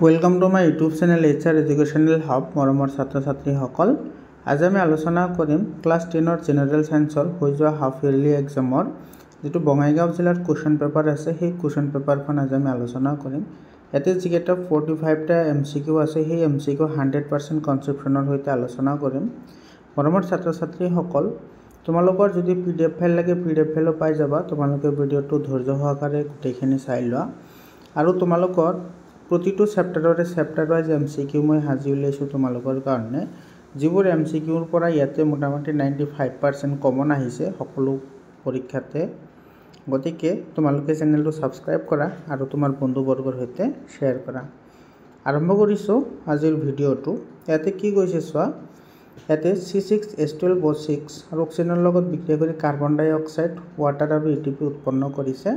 Welcome to my YouTube channel HR educational hub মৰমৰ ছাত্ৰ ছাত্ৰীসকল। আজি আমি আলোচনা কৰিম ক্লাছ 10ৰ জেনেৰেল সায়েন্সৰ হৈ যোৱা হাফ ইয়াৰলি এক্সামৰ যেটো বঙাইগাঁও জিলাৰ কোৱেশ্চন পেপাৰ আছে সেই কোৱেশ্চন পেপাৰখন আজি আমি আলোচনা কৰিম। এতে যিকেইটা 45টা MCQ আছে সেই MCQ 100% কনসেপচনৰ সৈতে আলোচনা কৰিম। মৰমৰ ছাত্ৰ ছাত্ৰীসকল, তোমালোকৰ যদি PDF ফাইল লাগে PDF ফাইলো পাই যাবা। তোমালোকে ভিডিওটো ধৈৰ্য সহকাৰে গোটেইখিনি চাই লোৱা আৰু তোমালোকৰ প্ৰতিটো চেপ্টাৰৰে চেপ্টাৰ ওয়াইজ MCQ মই হাজি উলিয়াইছো তোমালোকৰ কাৰণে। যিবোৰ MCQৰ পৰা ইয়াতে মোটামুটি 95% কমন আহিছে সকলো পৰীক্ষাতে। গতিকে তোমালোকে চেনেলটো সাবস্ক্ৰাইব কৰা আৰু তোমাৰ বন্ধুবৰ্গৰ সৈতে শ্বেয়াৰ কৰা। আৰম্ভ কৰিছো আজিৰ ভিডিওটো। ইয়াতে কি কৈছে চোৱা, ইয়াতে C6H12O6 আৰু অক্সিজেনৰ লগত বিক্ৰিয়া কৰি কাৰ্বন ডাই অক্সাইড, ওৱাটাৰ আৰু ATP উৎপন্ন কৰিছে।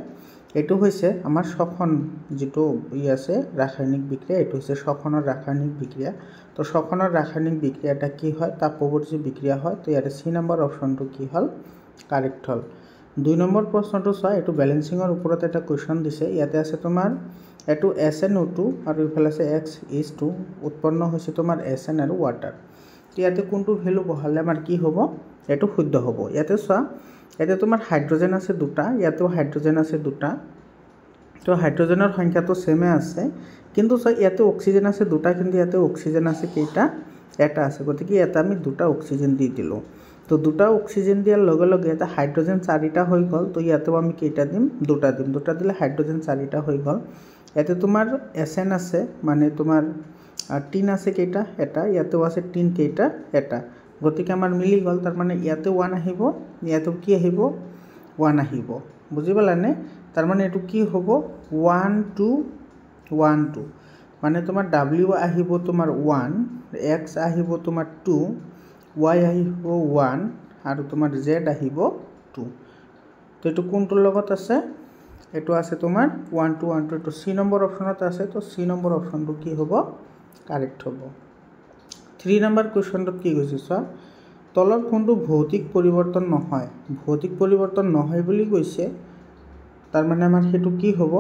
এটো হৈছে আমাৰ শ্বসন যেটো আছে ৰাসায়নিক বিক্ৰিয়া। এটো হৈছে শ্বসনৰ ৰাসায়নিক বিক্ৰিয়া। তো শ্বসনৰ ৰাসায়নিক বিক্ৰিয়াটা কি হয়? তাপবৰ্জী বিক্ৰিয়া হয়। তো ইয়াৰে C নম্বৰ অপশনটো কি হল? কাৰেক্ট হল। 2 নম্বৰ প্ৰশ্নটো চোৱা, এটো ব্যালেন্সিংৰ ওপৰত এটা কোৱেশ্চন দিছে। ইয়াতে আছে তোমাৰ এটো SnO2 আৰু ইফালে আছে X2 উৎপন্ন হৈছে তোমাৰ SN আৰু ওয়াটাৰ। ইয়াতে কোনটো ভ্যালু বহালে আমাৰ কি হ'ব? এটো শুদ্ধ হ'ব। ইয়াতে চোৱা, ইয়াতে তোমাৰ হাইড্ৰোজেন আছে দুটা, ইয়াতেও হাইড্ৰোজেন আছে দুটা। তো হাইড্ৰোজেনৰ সংখ্যাটো সেমে আছে, কিন্তু চোৱা ইয়াতে অক্সিজেন আছে দুটা, কিন্তু ইয়াতে অক্সিজেন আছে কেইটা? এটা আছে। গতিকে এটা আমি দুটা অক্সিজেন দি দিলো। তো দুটা অক্সিজেন দিয়াৰ লগে লগে এটা হাইড্ৰোজেন 4টা হৈ গল। তো ইয়াতেও আমি কেইটা দিম? দুটা দিম। দুটা দিলে হাইড্ৰোজেন 4টা হৈ গল। ইয়াতে তোমাৰ SN আছে, মানে তোমাৰ টিন আছে কেইটা? এটা। ইয়াতেও আছে টিন কেইটা? এটা। গতিকে আমাৰ মিলি গল। তাৰ মানে ইয়াতে 1 আহিব, ইয়াতেও কি আহিব? 1 আহিব। বুজি পালানে? তাৰ মানে এটো কি হ'ব? 1 2 1 2, মানে তোমাৰ W আহিব তোমাৰ 1, X আহিব তোমাৰ 2, Y আহিব 1 আৰু তোমাৰ Z আহিব 2। তো এটো কোনটোৰ লগত আছে? এটো আছে তোমাৰ 1 2 1 2। তো C নম্বৰ অপশনত আছে। তো C নম্বৰ অপশনটো কি হ'ব? কাৰেক্ট হ'ব। 3 নম্বৰ কোৱেশ্চনটো কি কৈছে চোৱা, তলৰ কোনটো ভৌতিক পৰিৱৰ্তন নহয়? ভৌতিক পৰিৱৰ্তন নহয় বুলি কৈছে, তাৰ মানে আমাৰ হেতু কি হ'ব?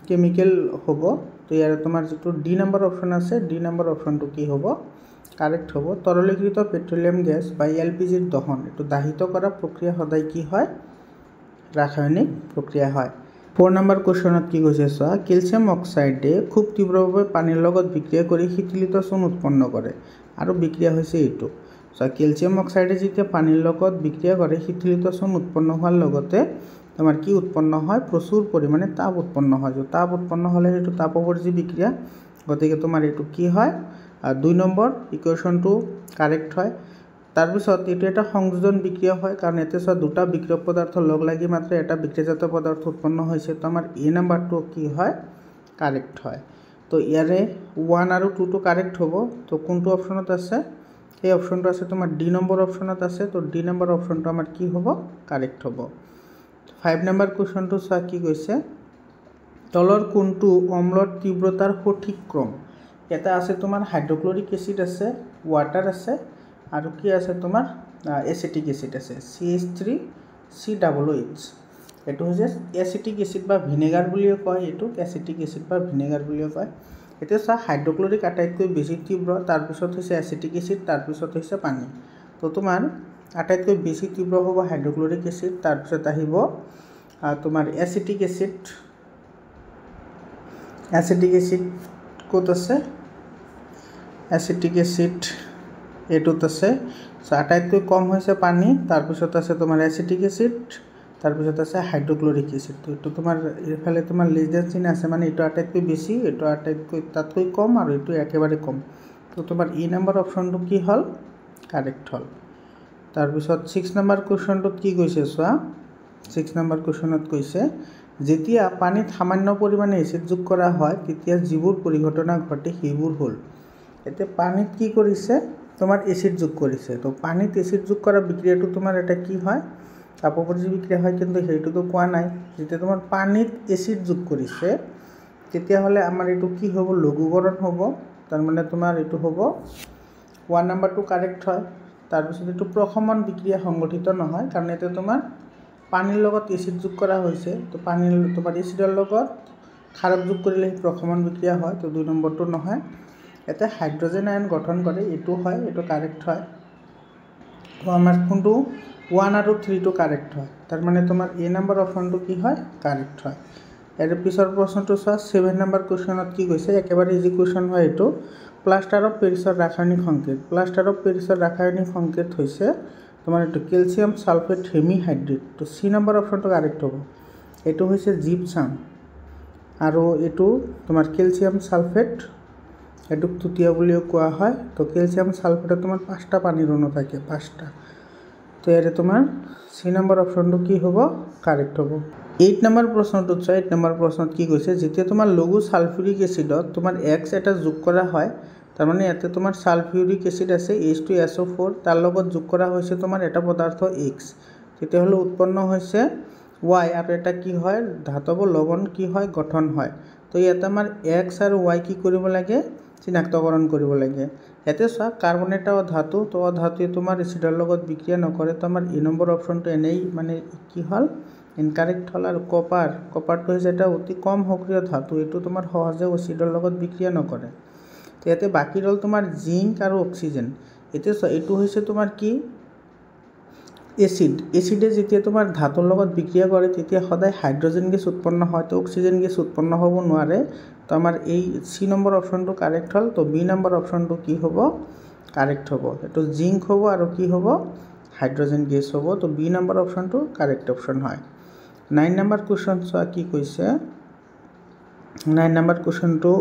কেমিক্যাল হ'ব। তো ইয়াৰে তোমাৰ যেটো D নম্বৰ অপশন আছে, D নম্বৰ অপশনটো কি হ'ব? কাৰেক্ট হ'ব। তৰলীকৃত পেট্ৰলিয়াম গেছ বা LPGৰ দহন, এটো দাহিত কৰা প্ৰক্ৰিয়া সদায় কি হয়? ৰাসায়নিক প্ৰক্ৰিয়া হয়। 4 নম্বৰ কোৱেশ্চনত কি কৈছে চোৱা, ক্যালসিয়াম অক্সাইডে খুব তীব্ৰভাৱে পানীৰ লগত বিক্ৰিয়া কৰি শীতলিত চূণ উৎপন্ন কৰে আৰু বিক্ৰিয়া হৈছে এটো। চোৱা, ক্যালসিয়াম অক্সাইডে যেতিয়া পানীৰ লগত বিক্ৰিয়া কৰে শীতলিত চূণ উৎপন্ন হোৱাৰ লগতে তোমাৰ কি উৎপন্ন হয়? প্ৰচুৰ পৰিমাণে তাপ উৎপন্ন হয়। যে তাপ উৎপন্ন হলে এটো তাপবৰ্জী বিক্ৰিয়া। গতিকে তোমাৰ এটো কি হয়? 2 নম্বৰ ইকুৱেশনটো কাৰেক্ট হয়। তাৰ পিছত এটো এটা সংযোজন বিক্ৰিয়া হয়, কাৰণ এতে চোৱা দুটা বিক্ৰিয়ক পদাৰ্থ লগ লাগি মাত্ৰ এটা বিক্ৰিয়াজাত পদাৰ্থ উৎপন্ন হৈছে। তো আমাৰ A নম্বৰটো কি হয়? কাৰেক্ট হয়। তো ইয়াৰে 1 আৰু 2 টো কাৰেক্ট হ'ব। তো কোনটো অপশনত আছে? এই অপশনটো আছে তোমাৰ D নম্বৰ অপশনত আছে। তো D নম্বৰ অপশনটো আমাৰ কি হ'ব? কাৰেক্ট হ'ব। 5 নম্বৰ কোৱেশ্চনটো চোৱা কি কৈছে, তলৰ কোনটো অম্লৰ তীব্ৰতাৰ সঠিক ক্ৰম? এটা আছে তোমাৰ হাইড্ৰোক্লোৰিক এসিড আছে, ওয়াটাৰ আছে আৰু কি আছে তোমাৰ এসিটিক এসিড আছে, CH3COOH। এটো হৈছে এসিটিক এসিড বা ভিনেগাৰ বুলিও কয়। এটো এসিটিক এসিড বা ভিনেগাৰ বুলিও কয়। এতিয়া চোৱা, হাইড্ৰোক্লোৰিক আটাইতকৈ বেছি তীব্ৰ, তাৰ পিছত হৈছে এসিটিক এসিড, তাৰ পিছত হৈছে পানী। তো তোমাৰ আটাইতকৈ বেছি তীব্ৰ হ'ব হাইড্ৰোক্লোৰিক এসিড, তাৰ পিছত আহিব তোমাৰ এসিটিক এসিড। এসিটিক এসিড ক'ত আছে? এসিটিক এসিড এটোত আছে। সো আটাইতকৈ কম হৈছে পানী, তাৰ পিছত আছে তোমাৰ এসিটিক এসিড, তাৰ পিছত আছে হাইড্ৰোক্লোৰিক এসিড। তো এটো তোমাৰ এফালে তোমাৰ লেস দেন চিন আছে, মানে এটো আটাইতকৈ বেছি, এটো আটাইতকৈ তাতকৈ কম আৰু এটো একেবাৰে কম। তো তোমাৰ E নম্বৰ অপশনটো কি হল? কাৰেক্ট হল। তাৰ পিছত 6 নম্বৰ কোৱেশ্চনটো কি কৈছে চোৱা, 6 নম্বৰ কোৱেশ্চনত কৈছে, যেতিয়া পানীত সামান্য পৰিমাণে এসিড যোগ কৰা হয় তেতিয়া যিবোৰ পৰিঘটনা ঘটে সেইবোৰ হল। এতে পানীত কি কৰিছে? তোমাৰ এসিড যোগ কৰিছে। তো পানীত এসিড যোগ কৰা বিক্ৰিয়াটো তোমাৰ এটা কি হয়? তাপবৰ্জী বিক্ৰিয়া হয়, কিন্তু হেইটোতো কোৱা নাই। যেতিয়া তোমাৰ পানীত এসিড যোগ কৰিছে তেতিয়া হলে আমাৰ এটো কি হ'ব? লঘুকৰণ হ'ব। তাৰ মানে তোমাৰ এটো হ'ব 1 নম্বৰটো কাৰেক্ট হয়। তাৰ পিছত এটো প্ৰশমন বিক্ৰিয়া সংগঠিত নহয়, কাৰণ এতে তোমাৰ পানীৰ লগত এসিড যোগ কৰা হৈছে। তো পানীৰ তোমাৰ এসিডৰ লগত ক্ষাৰক যোগ কৰিলে প্ৰশমন বিক্ৰিয়া হয়, তো 2 নম্বৰটো নহয়। ইয়াতে হাইড্ৰজেন আয়ন গঠন কৰে, এইটো হয়, এইটো কাৰেক্ট হয়। তো আমাৰ কোনটো 1 আৰু 3টো কাৰেক্ট হয়, তাৰ মানে তোমাৰ এ নম্বৰ অপশ্যনটো কি হয়, কাৰেক্ট হয়। ইয়াৰ পিছৰ প্ৰশ্নটো চোৱা, 7 নম্বৰ কুৱেশ্যনত কি কৈছে, একেবাৰে ইজি কুৱেশ্যন হয় এইটো। প্লাষ্টাৰ অফ পেৰিছৰ ৰাসায়নিক সংকেত। প্লাষ্টাৰ অফ পেৰিছৰ ৰাসায়নিক সংকেত হৈছে তোমাৰ এইটো কেলছিয়াম সালফেট হেমিহাইড্ৰেট। তো চি নম্বৰ অপশ্যনটো কাৰেক্ট হ'ব। এইটো হৈছে জিপছাম আৰু এইটো তোমাৰ কেলছিয়াম সালফেট, এইটোক তুতীয়া বুলিও কোৱা হয়। তো কেলছিয়াম সালফেটত তোমাৰ 5টা পানীৰ অণু থাকে, 5টা। তো ইয়াৰে তোমাৰ চি নম্বৰ অপশ্যনটো কি হ'ব, কাৰেক্ট হ'ব। 8 নম্বৰ প্ৰশ্নটোত চাই, 8 নম্বৰ প্ৰশ্নত কি কৈছে, যেতিয়া তোমাৰ লঘু সালফিউৰিক এচিডত তোমাৰ X এটা যোগ কৰা হয়, তাৰমানে ইয়াতে তোমাৰ সালফিউৰিক এচিড আছে H2SO4, তাৰ লগত যোগ কৰা হৈছে তোমাৰ এটা পদাৰ্থ X, তেতিয়াহ'লে উৎপন্ন হৈছে Y আৰু এটা কি হয়, ধাতৱ লৱণ কি হয়, গঠন হয়। তো ইয়াতে আমাৰ X আৰু Y কি কৰিব লাগে, চিনাক্তকৰণ কৰিব লাগে। ইয়াতে চোৱা, কাৰ্বন এটা ধাতু, তো ধাতুৱে তোমাৰ এচিডৰ লগত বিক্ৰিয়া নকৰে, তো আমাৰ এ নম্বৰ অপশ্যনটো এনেই মানে কি হ'ল, ইনকাৰেক্ট হ'ল। আৰু কপাৰটো হৈছে এটা অতি কম সক্ৰিয় ধাতু, এইটো তোমাৰ সহজে এচিডৰ লগত বিক্ৰিয়া নকৰে। তো ইয়াতে বাকী ৰ'ল তোমাৰ জিংক আৰু অক্সিজেন। এতিয়া চোৱা, এইটো হৈছে তোমাৰ কি, এচিডে যেতিয়া তোমাৰ ধাতুৰ লগত বিক্ৰিয়া কৰে তেতিয়া সদায় হাইড্ৰজেন গেছ উৎপন্ন হয়, তো অক্সিজেন গেছ উৎপন্ন হ'ব নোৱাৰে। তো আমাৰ এই চি নম্বৰ অপশ্যনটো কাৰেক্ট হ'ল। তো বি নম্বৰ অপশ্যনটো কি হ'ব, কাৰেক্ট হ'ব। এইটো জিংক হ'ব আৰু কি হ'ব, হাইড্ৰজেন গেছ হ'ব। তো বি নম্বৰ অপশ্যনটো কাৰেক্ট অপশ্যন হয়। 9 নম্বৰ কুৱেশ্যন চোৱা কি কৈছে, 9 নম্বৰ কুৱেশ্যনটো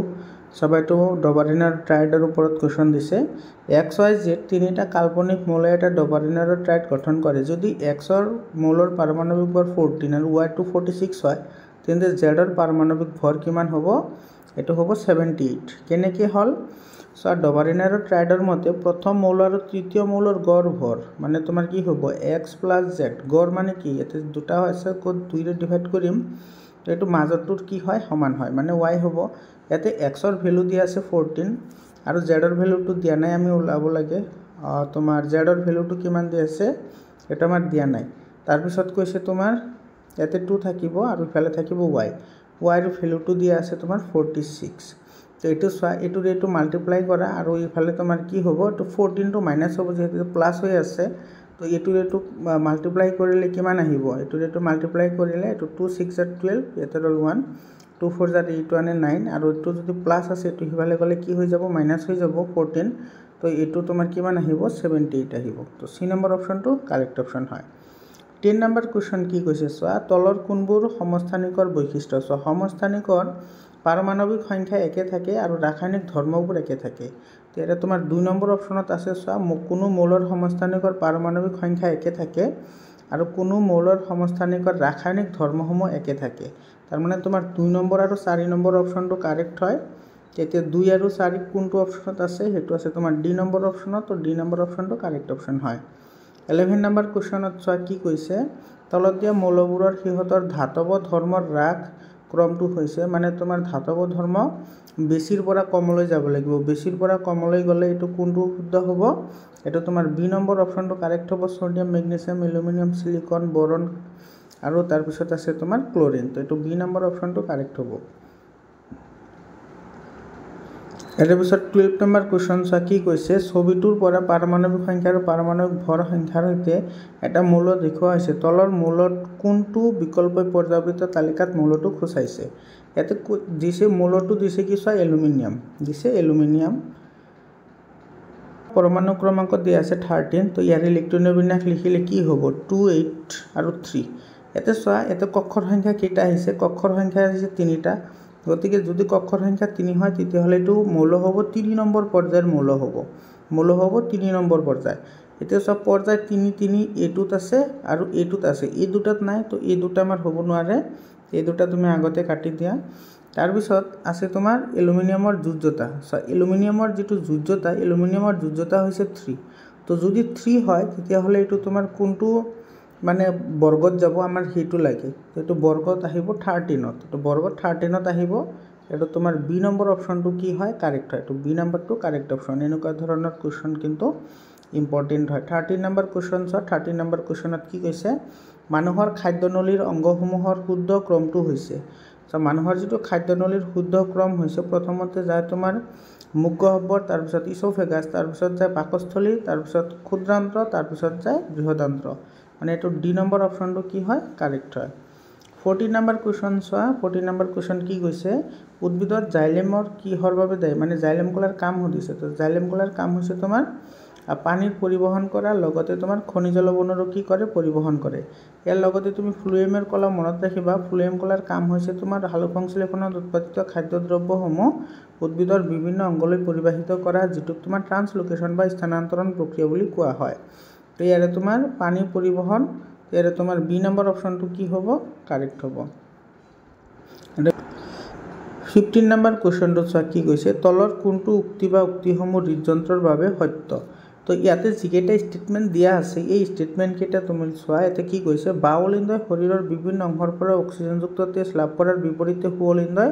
চাবা, এইটো ডবাৰিনাৰ ট্ৰাইডৰ ওপৰত কুৱেশ্যন দিছে। XYZ তিনিটা কাল্পনিক মৌলে এটা ডবাৰিনাৰ ট্ৰাইড গঠন কৰে। যদি Xৰ মৌলৰ পাৰমাণৱিক ভৰ 14 আৰু Y টো 46 হয়, তেন্তে Zৰ পাৰমাণৱিক ভৰ কিমান হ'ব, এইটো হ'ব 78। কেনেকৈ হ'ল চোৱা, ডবাৰিনাৰ ট্ৰাইডৰ মতে প্ৰথম মৌল আৰু তৃতীয় মৌলৰ গড় ভৰ মানে তোমাৰ কি হ'ব, X + Z। গড় মানে কি, ইয়াতে দুটা আছে, ক'ত 2ৰে ডিভাইড কৰিম, তো এইটো মাজৰটোৰ কি হয়, সমান হয়, মানে Y হ'ব। ইয়াতে Xৰ ভেলু দিয়া আছে 14 আৰু Zৰ ভেলুটো দিয়া নাই, আমি ওলাব লাগে। তোমাৰ Zৰ ভেলুটো কিমান দিয়া আছে, এইটো আমাৰ দিয়া নাই। তাৰপিছত কৈছে তোমাৰ ইয়াতে 2 থাকিব আৰু ইফালে থাকিব Yৰ ভেলুটো দিয়া আছে তোমাৰ 46। তো এইটো চোৱা, এইটো মাল্টিপ্লাই কৰা আৰু ইফালে তোমাৰ কি হ'ব, এইটো 14টো মাইনাছ হ'ব, যিহেতু প্লাছ হৈ আছে। তো এইটো মাল্টিপ্লাই কৰিলে কিমান আহিব, এইটো মাল্টিপ্লাই কৰিলে এইটো 2 6 12, ইয়াতে ৰ'ল 1, 2 4 8 1 9, আৰু এইটো যদি প্লাছ আছে এইটো সিফালে গ'লে কি হৈ যাব, মাইনাছ হৈ যাব 14। তো এইটো তোমাৰ কিমান আহিব, 78 আহিব। তো চি নম্বৰ অপশ্যনটো কাৰেক্ট অপশ্যন হয়। 10 নম্বৰ কুৱেশ্যন কি কৈছে চোৱা, তলৰ কোনবোৰ সমস্থানিকৰ বৈশিষ্ট্য। চোৱা, সমস্থানিকৰ পাৰমাণৱিক সংখ্যা একে থাকে আৰু ৰাসায়নিক ধৰ্মবোৰ একে থাকে। তো এটা তোমাৰ 2 নম্বৰ অপশ্যনত আছে। চোৱা, কোনো মৌলৰ সমস্থানিকৰ পাৰমাণৱিক সংখ্যা একে থাকে আৰু কোনো মৌলৰ সমস্থানিকৰ ৰাসায়নিক ধৰ্মসমূহ একে থাকে। তাৰমানে তোমাৰ 2 নম্বৰ আৰু 4 নম্বৰ অপশ্যনটো কাৰেক্ট হয়। তেতিয়া 2 আৰু 4 কোনটো অপশ্যনত আছে, সেইটো আছে তোমাৰ ডি নম্বৰ অপশ্যনত। তো ডি নম্বৰ অপশ্যনটো কাৰেক্ট অপশ্যন হয়। 11 নম্বৰ কুৱেশ্যনত চোৱা কি কৈছে, তলত দিয়া মৌলবোৰৰ সিহঁতৰ ধাতৱ ধৰ্মৰ হ্ৰাস ক্ৰমটো হৈছে, মানে তোমাৰ ধাতৱ ধৰ্ম বেছিৰ পৰা কমলৈ যাব লাগিব, বেছিৰ পৰা কমলৈ গ'লে এইটো কোনটো শুদ্ধ হ'ব, এইটো তোমাৰ বি নম্বৰ অপশ্যনটো কাৰেক্ট হ'ব। ছ'ডিয়াম, মেগনেছিয়াম, এলুমিনিয়াম, চিলিকন, বৰন আৰু তাৰপিছত আছে তোমাৰ ক্লৰিন। তো এইটো বি নম্বৰ অপশ্যনটো কাৰেক্ট হ'ব। ইয়াৰ পিছত 12 নম্বৰ কুৱেশ্যন চোৱা কি কৈছে, ছবিটোৰ পৰা পাৰমাণৱিক সংখ্যা আৰু পাৰমাণৱিক ভৰ সংখ্যাৰ সৈতে এটা মৌল দেখুওৱা হৈছে। তলৰ মৌলত কোনটো বিকল্পই পৰ্যাবৃত্ত তালিকাত মৌলটো সূচাইছে। ইয়াতে দিছে মৌলটো দিছে কি চোৱা, এলুমিনিয়াম দিছে, এলুমিনিয়াম। পৰমাণু ক্ৰমাংক দিয়া আছে 13। তো ইয়াৰ ইলেক্ট্ৰনীয় বিন্যাস লিখিলে কি হ'ব, 2 8 আৰু 3। ইয়াতে চোৱা, ইয়াতে কক্ষৰ সংখ্যা কেইটা আহিছে, কক্ষৰ সংখ্যা আহিছে 3টা। গতিকে যদি কক্ষৰ সংখ্যা 3 হয়, তেতিয়াহ'লে এইটো মৌল হ'ব 3 নম্বৰ পৰ্যায়ৰ মৌল হ'ব 3 নম্বৰ পৰ্যায়। এতিয়া চোৱা, পৰ্যায় 3 3 এইটোত আছে আৰু এইটোত আছে, এই দুটাত নাই। তো এই দুটা আমাৰ হ'ব নোৱাৰে, এই দুটা তুমি আগতে কাটি দিয়া। তাৰপিছত আছে তোমাৰ এলুমিনিয়ামৰ যোজ্যতা। চোৱা, এলুমিনিয়ামৰ যিটো যোজ্যতা, এলুমিনিয়ামৰ যোজ্যতা হৈছে 3। তো যদি 3 হয়, তেতিয়াহ'লে এইটো তোমাৰ কোনটো মানে বৰ্গত যাব, আমাৰ সেইটো লাগে। তো এইটো বৰ্গত আহিব 13ত, তো বৰ্গত 13ত আহিব। এইটো তোমাৰ বি নম্বৰ অপশ্যনটো কি হয়, কাৰেক্ট হয়। তো বি নম্বৰটো কাৰেক্ট অপশ্যন। এনেকুৱা ধৰণৰ কুৱেশ্যন কিন্তু ইম্পৰ্টেণ্ট হয়। 13 নম্বৰ কুৱেশ্যন চোৱা, 13 নম্বৰ কুৱেশ্যনত কি কৈছে, মানুহৰ খাদ্যনলীৰ অংগসমূহৰ শুদ্ধ ক্ৰমটো হৈছে। মানুহৰ যিটো খাদ্যনলীৰ শুদ্ধ ক্ৰম হৈছে প্ৰথমতে যায় তোমাৰ মুখগহ্বৰ, তাৰপিছত ইছ'ফেগাছ, তাৰপিছত যায় পাকস্থলী, তাৰপিছত ক্ষুদ্ৰান্ত্ৰ, তাৰপিছত যায় বৃহদান্ত্ৰ। মানে এইটো ডি নম্বৰ অপশ্যনটো কি হয় কাৰেক্ট হয়। 14 নম্বৰ কুৱেশ্যন চোৱা। 14 নম্বৰ কুৱেশ্যন কি কৈছে, উদ্ভিদত জাইলেমৰ কিহৰ বাবে দায়ী, মানে জাইলেম কলাৰ কাম সুধিছে। তো জাইলেম কলাৰ কাম হৈছে তোমাৰ পানীৰ পৰিবহণ কৰা, লগতে তোমাৰ খনিজ লৱণৰো কি কৰে পৰিবহণ কৰে। ইয়াৰ লগতে তুমি ফ্লুয়েমৰ কলা মনত ৰাখিবা। ফ্লুয়েম কলাৰ কাম হৈছে তোমাৰ সালোক সংশ্লেষণত উৎপাদিত খাদ্যদ্ৰব্যসমূহ উদ্ভিদৰ বিভিন্ন অংগলৈ পৰিবাহিত কৰা, যিটোক তোমাৰ ট্ৰান্সলোকেশ্যন বা স্থানান্তৰণ প্ৰক্ৰিয়া বুলি কোৱা হয়। তো ইয়াৰে তোমাৰ পানী পৰিবহণ, ইয়াৰে তোমাৰ বি নম্বৰ অপশ্যনটো কি হ'ব কাৰেক্ট হ'ব। 15 নম্বৰ কুৱেশ্যনটো চোৱা কি কৈছে, তলৰ কোনটো উক্তি বা উক্তিসমূহ হৃদযন্ত্ৰৰ বাবে সত্য। তো ইয়াতে যিকেইটা ষ্টেটমেণ্ট দিয়া আছে এই ষ্টেটমেণ্টকেইটা তুমি চোৱা। ইয়াতে কি কৈছে, বাওলিন্দই শৰীৰৰ বিভিন্ন অংশৰ পৰা অক্সিজেনযুক্ত তেজ লাভ কৰাৰ বিপৰীতে সুৱলিন্দই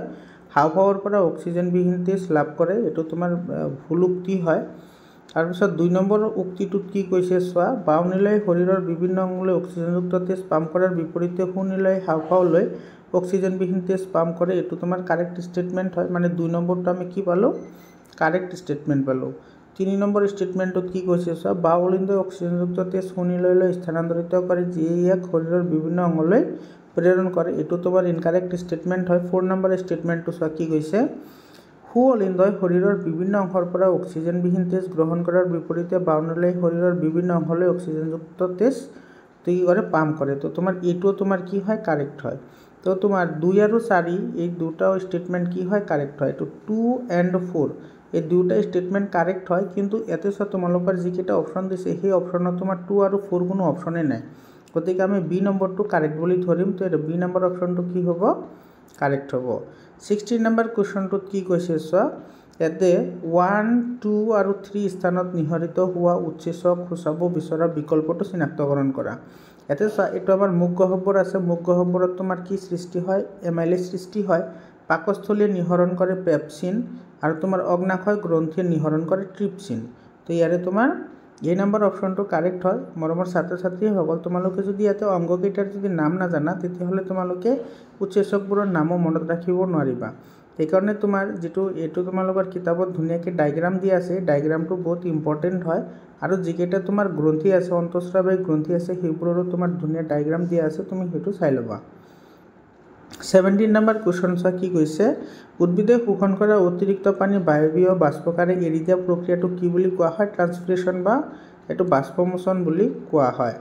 হাওঁফাওঁৰ পৰা অক্সিজেনবিহীন তেজ লাভ কৰে। এইটো তোমাৰ ভুল উক্তি হয়। তাৰপিছত 2 নম্বৰ উক্তিটোত কি কৈছে চোৱা, বাওনীলাই শৰীৰৰ বিভিন্ন অংগলৈ অক্সিজেনযুক্ত তেজ পাম্প কৰাৰ বিপৰীতে সুনীলাই হাওঁফাওঁলৈ অক্সিজেনবিহীন তেজ পাম্প কৰে। এইটো তোমাৰ কাৰেক্ট ষ্টেটমেণ্ট হয়। মানে 2 নম্বৰটো আমি কি পালোঁ কাৰেক্ট ষ্টেটমেণ্ট পালোঁ। 3 নম্বৰ ষ্টেটমেণ্টত কি কৈছে চোৱা, বাওলিন্দই অক্সিজেনযুক্ত তেজ সুনীললৈ স্থানান্তৰিত কৰে, যিয়ে ইয়াক শৰীৰৰ বিভিন্ন অংগলৈ প্ৰেৰণ কৰে। এইটো তোমাৰ ইনকাৰেক্ট ষ্টেটমেণ্ট হয়। 4 নম্বৰ ষ্টেটমেণ্টটো চোৱা কি কৈছে, সুৱলিন্দই শৰীৰৰ বিভিন্ন অংশৰ পৰা অক্সিজেনবিহীন তেজ গ্ৰহণ কৰাৰ বিপৰীতে বাওনীলাই শৰীৰৰ বিভিন্ন অংশলৈ অক্সিজেনযুক্ত তেজ কি কৰে পাম্প কৰে। তো তোমাৰ এইটো তোমাৰ কি হয় কাৰেক্ট হয়। তো তোমাৰ 2 আৰু 4 এই দুটা ষ্টেটমেণ্ট কি হয় কাৰেক্ট হয়। এইটো 2 and 4 এই দুটা ষ্টেটমেণ্ট কাৰেক্ট হয়, কিন্তু ইয়াতে চোৱা তোমালোকৰ যিকেইটা অপশ্যন দিছে সেই অপশ্যনত তোমাৰ 2 আৰু 4 কোনো অপশ্যনেই নাই। গতিকে আমি বি নম্বৰটো কাৰেক্ট বুলি ধৰিম। তো এইটো বি নম্বৰ অপশ্যনটো কি হ'ব কাৰেক্ট হ'ব। 16 নম্বৰ কুৱেশ্যনটোত কি কৈছে চোৱা, ইয়াতে 1, 2 আৰু 3 স্থানত নিহৰিত হোৱা উৎসেচক সূচাব বিচৰা বিকল্পটো চিনাক্তকৰণ কৰা। ইয়াতে চোৱা এইটো আমাৰ মুখগহ্বৰ আছে। মুখগহ্বৰত তোমাৰ কি সৃষ্টি হয় এমাইলেজ সৃষ্টি হয়। পাকস্থলীয়ে নিহৰণ কৰে পেপচিন আৰু তোমাৰ অগ্নাশয় গ্ৰন্থিয়ে নিহৰণ কৰে ট্ৰিপচিন। তো ইয়াৰে তোমাৰ এই নম্বৰ অপশ্যনটো কাৰেক্ট হয়। মৰমৰ ছাত্ৰ ছাত্ৰীসকল, তোমালোকে যদি ইয়াতে অংগকেইটাৰ যদি নাম নাজানা তেতিয়াহ'লে তোমালোকে উৎসেচকবোৰৰ নামো মনত ৰাখিব নোৱাৰিবা। সেইকাৰণে তোমাৰ এইটো তোমালোকৰ কিতাপত ধুনীয়াকৈ ডায়েগ্ৰাম দিয়া আছে। ডায়েগ্ৰামটো বহুত ইম্পৰ্টেণ্ট হয়। আৰু যিকেইটা তোমাৰ গ্ৰন্থি আছে অন্তঃস্ৰাৱিক গ্ৰন্থি আছে সেইবোৰৰো তোমাৰ ধুনীয়া ডায়েগ্ৰাম দিয়া আছে, তুমি সেইটো চাই ল'বা। 17 নম্বৰ কুৱেশ্যন চোৱা কি কৈছে, উদ্ভিদে শোষণ কৰা অতিৰিক্ত পানী বায়বীয় বাষ্পকাৰে এৰি দিয়া প্ৰক্ৰিয়াটো কি বুলি কোৱা হয়, ট্ৰান্সপিৰেশ্যন বা এইটো বাষ্পমোচন বুলি কোৱা হয়।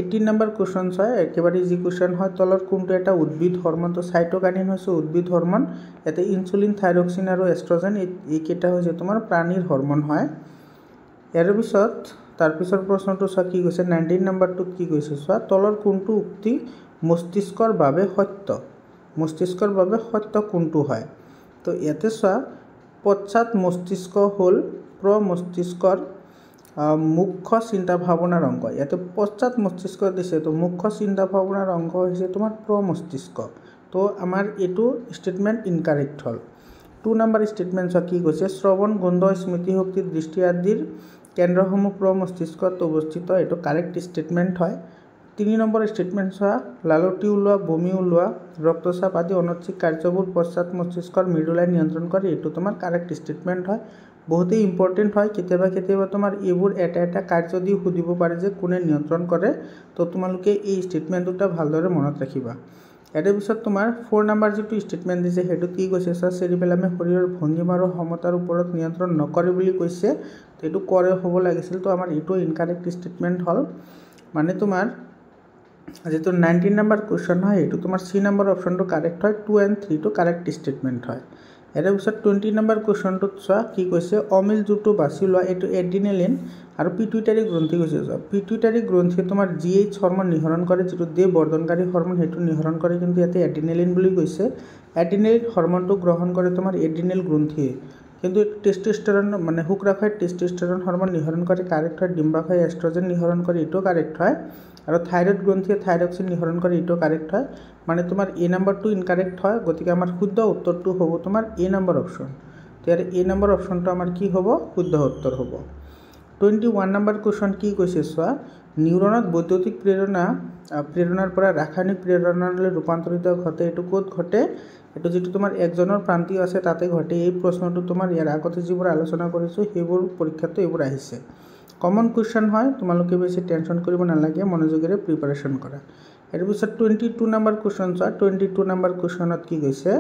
18 নম্বৰ কুৱেশ্যন চোৱা, একেবাৰে ইজি কুৱেশ্যন হয়, তলত কোনটো এটা উদ্ভিদ হৰমন। তো চাইটোকাইনিন হৈছে উদ্ভিদ হৰমন। ইয়াতে ইনচুলিন, থাইৰক্সিন আৰু এষ্ট্ৰজেন এইকেইটা হৈছে তোমাৰ প্ৰাণীৰ হৰমন হয়। ইয়াৰ পিছত তাৰপিছৰ প্ৰশ্নটো চোৱা কি কৈছে, 19 নম্বৰটোত কি কৈছে চোৱা, তলৰ কোনটো উক্তি মস্তিষ্কৰ বাবে সত্য। মস্তিষ্কৰ বাবে সত্য কোনটো হয়। তো ইয়াতে চোৱা, পশ্চাৎ মস্তিষ্ক হ'ল প্ৰমস্তিষ্কৰ মুখ্য চিন্তা ভাৱনাৰ অংগ। ইয়াতে পশ্চাৎ মস্তিষ্ক দিছে, তো মুখ্য চিন্তা ভাৱনাৰ অংগ হৈছে তোমাৰ প্ৰমস্তিষ্ক। তো আমাৰ এইটো ষ্টেটমেণ্ট ইনকাৰেক্ট হ'ল। 2 নম্বৰ ষ্টেটমেণ্ট চোৱা কি কৈছে, শ্ৰৱণ, গন্ধ, স্মৃতিশক্তি, দৃষ্টি আদিৰ কেন্দ্ৰসমূহ প্ৰমস্তিষ্কত অৱস্থিত। এইটো কাৰেক্ট ষ্টেটমেণ্ট হয়। 3 নম্বৰ ষ্টেটমেণ্ট চোৱা, লালটি ওলোৱা, বমি ওলোৱা, ৰক্তচাপ আদি অনৈচ্ছিক কাৰ্যবোৰ পশ্চাৎ মস্তিষ্কৰ মৃদুলাই নিয়ন্ত্ৰণ কৰে। এইটো তোমাৰ কাৰেক্ট ষ্টেটমেণ্ট হয়। বহুতেই ইম্পৰ্টেণ্ট হয়। কেতিয়াবা তোমাৰ এইবোৰ এটা এটা কাৰ্য দি সুধিব পাৰে যে কোনে নিয়ন্ত্ৰণ কৰে। তো তোমালোকে এই ষ্টেটমেণ্ট দুটা ভালদৰে মনত ৰাখিবা। ইয়াৰ পিছত তোমাৰ 4 নম্বৰ যিটো ষ্টেটমেণ্ট দিছে সেইটোত কি কৈছে চোৱা, চেৰিবেলামে শৰীৰৰ ভংগীমা আৰু সমতাৰ ওপৰত নিয়ন্ত্ৰণ নকৰে বুলি কৈছে। তো এইটো কৰে হ'ব লাগিছিল। তো আমাৰ এইটো ইনকাৰেক্ট ষ্টেটমেণ্ট হ'ল। মানে তোমাৰ যিটো 19 নম্বৰ কুৱেশ্যন হয় সেইটো তোমাৰ চি নম্বৰ অপশ্যনটো কাৰেক্ট হয়। 2 and 3 টো কাৰেক্ট ষ্টেটমেণ্ট হয়। ইয়াৰ পিছত 20 নম্বৰ কুৱেশ্যনটোত চোৱা কি কৈছে, অমিল জুটো বাছি লোৱা। এইটো এড্ৰিনেলিন আৰু পিটুইটাৰী গ্ৰন্থি কৈছে চোৱা। পিটুইটাৰী গ্ৰন্থিয়ে তোমাৰ GH হৰমন নিহৰণ কৰে, যিটো দেহ বৰ্ধনকাৰী হৰমন সেইটো নিহৰণ কৰে, কিন্তু ইয়াতে এড্ৰিনেলিন বুলি কৈছে। এড্ৰিনেলিন হৰমনটো গ্ৰহণ কৰে তোমাৰ এড্ৰিনেল গ্ৰন্থিয়ে, কিন্তু টেষ্টোষ্টেৰন মানে শুক্ৰাশয়ত টেষ্টোষ্টেৰন হৰমন নিহৰণ কৰে, কাৰেক্ট হয়। ডিম্বাশয় এষ্ট্ৰজেন নিহৰণ কৰে, এইটো কাৰেক্ট হয়। আৰু থাইৰয়ড গ্ৰন্থিয়ে থাইৰক্সিন নিহৰণ কৰে, এইটো কাৰেক্ট হয়। মানে তোমাৰ এ নম্বৰটো ইনকাৰেক্ট হয়। গতিকে আমাৰ শুদ্ধ উত্তৰটো হ'ব তোমাৰ এ নম্বৰ অপশ্যন। ইয়াৰ এ নম্বৰ অপশ্যনটো আমাৰ কি হ'ব শুদ্ধ উত্তৰ হ'ব। 21 নম্বৰ কুৱেশ্যন কি কৈছে চোৱা, নিউৰনত বৈদ্যুতিক প্ৰেৰণাৰ পৰা ৰাসায়নিক প্ৰেৰণালৈ ৰূপান্তৰিত ঘটে। এইটো ক'ত ঘটে, এইটো যেটো তোমাৰ একজনৰ প্ৰান্তীয় আছে তাতে ঘটে এই প্ৰশ্নটো তোমাৰ ইয়াৰ আগতে যিবোৰ আলোচনা কৰিছো সেইবোৰ পৰীক্ষাটো এইবোৰ আহিছে কমন কোৱেশ্চন হয় তোমালোকে বেছি টেনচন কৰিব নালাগে মনোযোগেৰে প্ৰিপাৰেচন কৰা এৰ পিছত 22 নম্বৰ কোৱেশ্চন চোৱা 22 নম্বৰ কোৱেশ্চনত কি কৈছে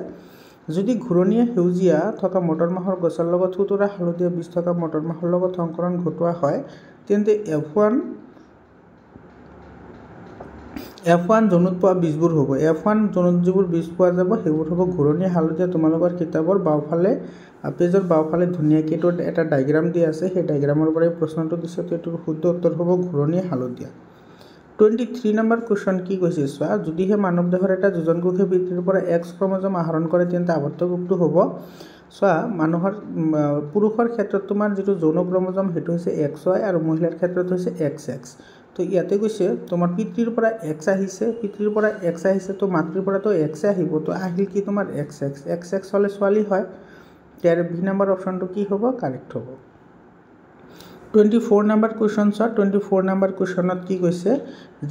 যদি ঘূৰণীয়া সেউজীয়া থকা মটৰ মাহৰ গছৰ লগত খুতুৰা হালধীয়া বীজ থকা মটৰ মাহৰ লগত সংকৰণ ঘটোৱা হয় তেন্তে F1 জোনত পোৱা বীজবোৰ হ'ব F1 জোনত যিবোৰ বীজ পোৱা যাব সেইবোৰ হ'ব ঘূৰণীয়া হালধীয়া তোমালোকৰ কিতাপৰ বাওফালে পেজৰ বাওফালে ধুনীয়াকৈ এটা ডায়াগ্ৰাম দিয়া আছে সেই ডায়াগ্ৰামৰ পৰাই প্ৰশ্নটো দিছে তো এটোৰ শুদ্ধ উত্তৰ হ'ব ঘূৰণীয়া হালধীয়া 23 নম্বৰ কোৱেশ্চন কি কৈছে চোৱা যদিহে মানৱ দেহৰ এটা যোজন কোষে পিতৃৰ পৰা X ক্ৰমোজম আহৰণ কৰে তেন্তে আৱৰ্তক ৰূপটো হ'ব চোৱা মানুহৰ পুৰুষৰ ক্ষেত্ৰত তোমাৰ যেটো যৌন ক্ৰমোজম হেতু হৈছে XY আৰু মহিলাৰ ক্ষেত্ৰত হৈছে XX তো ইয়াতে কৈছে তোমাৰ পিতৃৰ পৰা X আহিছে তো মাতৃৰ পৰা তো X আহিব তো আহিল কি তোমাৰ XX হলে ছোৱালী হয় ইয়াৰ বি নম্বৰ অপচনটো কি হ'ব কাৰেক্ট হ'ব 24 নম্বৰ কোৱেশ্চন চোৱা 24 নম্বৰ কোৱেশ্চনত কি কৈছে